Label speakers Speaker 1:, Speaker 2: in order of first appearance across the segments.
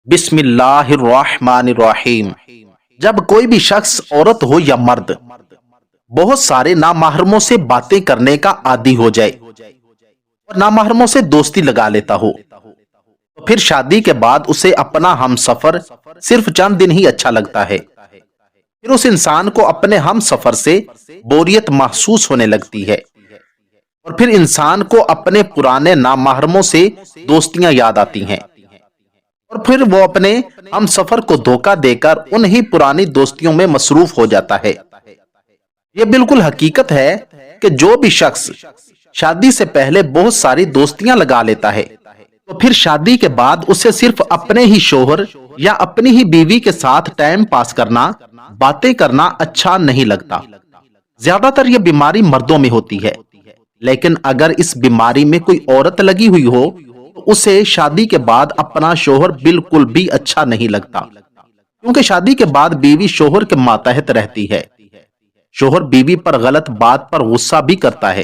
Speaker 1: بسم اللہ الرحمن الرحیم۔ جب کوئی بھی شخص عورت ہو یا مرد بہت سارے نامحرموں سے باتیں کرنے کا عادی ہو جائے اور نامحرموں سے دوستی لگا لیتا ہو تو پھر شادی کے بعد اسے اپنا ہم سفر صرف چند دن ہی اچھا لگتا ہے۔ پھر اس انسان کو اپنے ہم سفر سے بوریت محسوس ہونے لگتی ہے اور پھر انسان کو اپنے پرانے نامحرموں سے دوستیاں یاد آتی ہیں اور پھر وہ اپنے ہم سفر کو دھوکہ دے کر انہی پرانی دوستیوں میں مصروف ہو جاتا ہے۔ یہ بالکل حقیقت ہے کہ جو بھی شخص شادی سے پہلے بہت ساری دوستیاں لگا لیتا ہے تو پھر شادی کے بعد اسے صرف اپنے ہی شوہر یا اپنی ہی بیوی کے ساتھ ٹائم پاس کرنا، باتیں کرنا اچھا نہیں لگتا۔ زیادہ تر یہ بیماری مردوں میں ہوتی ہے، لیکن اگر اس بیماری میں کوئی عورت لگی ہوئی ہو تو اسے شادی کے بعد اپنا شوہر بالکل بھی اچھا نہیں لگتا، کیونکہ شادی کے بعد بیوی شوہر کے ماتحت رہتی ہے۔ شوہر بیوی پر غلط بات پر غصہ بھی کرتا ہے۔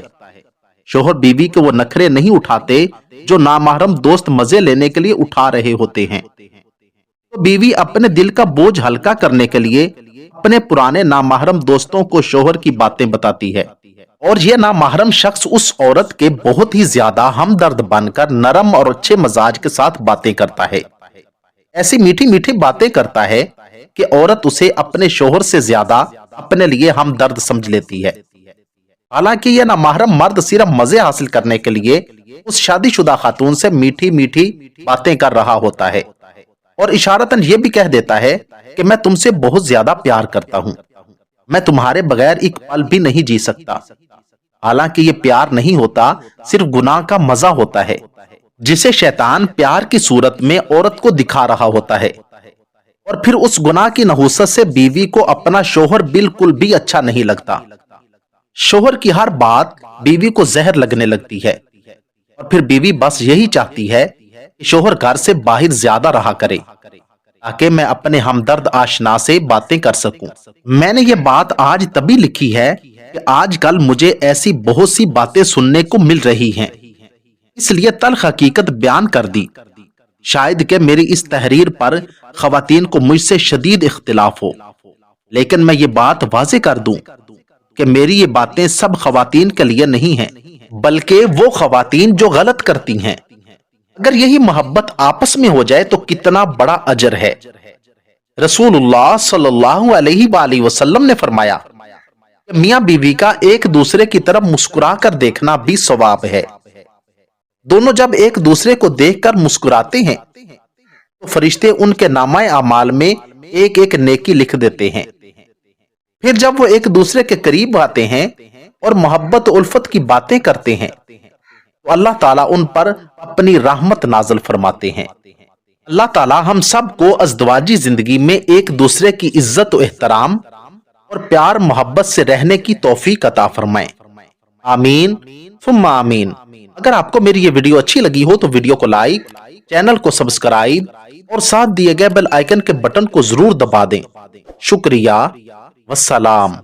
Speaker 1: شوہر بیوی کے وہ نخرے نہیں اٹھاتے جو نامحرم دوست مزے لینے کے لیے اٹھا رہے ہوتے ہیں۔ تو بیوی اپنے دل کا بوجھ ہلکا کرنے کے لیے اپنے پرانے نامحرم دوستوں کو شوہر کی باتیں بتاتی ہے، اور یہ نامحرم شخص اس عورت کے بہت ہی زیادہ ہمدرد بن کر نرم اور اچھے مزاج کے ساتھ باتیں کرتا ہے۔ ایسی میٹھی میٹھی باتیں کرتا ہے کہ عورت اسے اپنے شوہر سے زیادہ اپنے لیے ہمدرد سمجھ لیتی ہے۔ حالانکہ یہ نامحرم مرد صرف مزے حاصل کرنے کے لیے اس شادی شدہ خاتون سے میٹھی میٹھی باتیں کر رہا ہوتا ہے اور اشارتاً یہ بھی کہہ دیتا ہے کہ میں تم سے بہت زیادہ پیار کرتا ہوں، میں تمہارے بغیر ایک پل بھی نہیں جی سکتا۔ حالانکہ یہ پیار نہیں ہوتا، صرف گناہ کا مزہ ہوتا ہے جسے شیطان پیار کی صورت میں عورت کو دکھا رہا ہوتا ہے، اور پھر اس گناہ کی نحوست سے بیوی کو اپنا شوہر بالکل بھی اچھا نہیں لگتا۔ شوہر کی ہر بات بیوی کو زہر لگنے لگتی ہے، اور پھر بیوی بس یہی چاہتی ہے کہ شوہر گھر سے باہر زیادہ رہا کرے تاکہ میں اپنے ہمدرد آشنا سے باتیں کر سکوں۔ میں نے یہ بات آج تبھی لکھی ہے کہ آج کل مجھے ایسی بہت سی باتیں سننے کو مل رہی ہیں، اس لیے تلخ حقیقت بیان کر دی۔ شاید کہ میری اس تحریر پر خواتین کو مجھ سے شدید اختلاف ہو، لیکن میں یہ بات واضح کر دوں کہ میری یہ باتیں سب خواتین کے لیے نہیں ہیں، بلکہ وہ خواتین جو غلط کرتی ہیں۔ اگر یہی محبت آپس میں ہو جائے تو کتنا بڑا اجر ہے۔ رسول اللہ صلی اللہ علیہ وآلہ وسلم نے فرمایا کہ میاں بیوی کا ایک دوسرے کی طرف مسکرا کر دیکھنا بھی ثواب ہے۔ دونوں جب ایک دوسرے کو دیکھ کر مسکراتے ہیں تو فرشتے ان کے نامہ اعمال میں ایک ایک نیکی لکھ دیتے ہیں۔ پھر جب وہ ایک دوسرے کے قریب آتے ہیں اور محبت و الفت کی باتیں کرتے ہیں تو اللہ تعالیٰ ان پر اپنی رحمت نازل فرماتے ہیں۔ اللہ تعالیٰ ہم سب کو ازدواجی زندگی میں ایک دوسرے کی عزت و احترام اور پیار محبت سے رہنے کی توفیق عطا فرمائے۔ آمین ثم آمین۔ اگر آپ کو میری یہ ویڈیو اچھی لگی ہو تو ویڈیو کو لائک، چینل کو سبسکرائب اور ساتھ دیے گئے بیل آئیکن کے بٹن کو ضرور دبا دیں۔ شکریہ، والسلام۔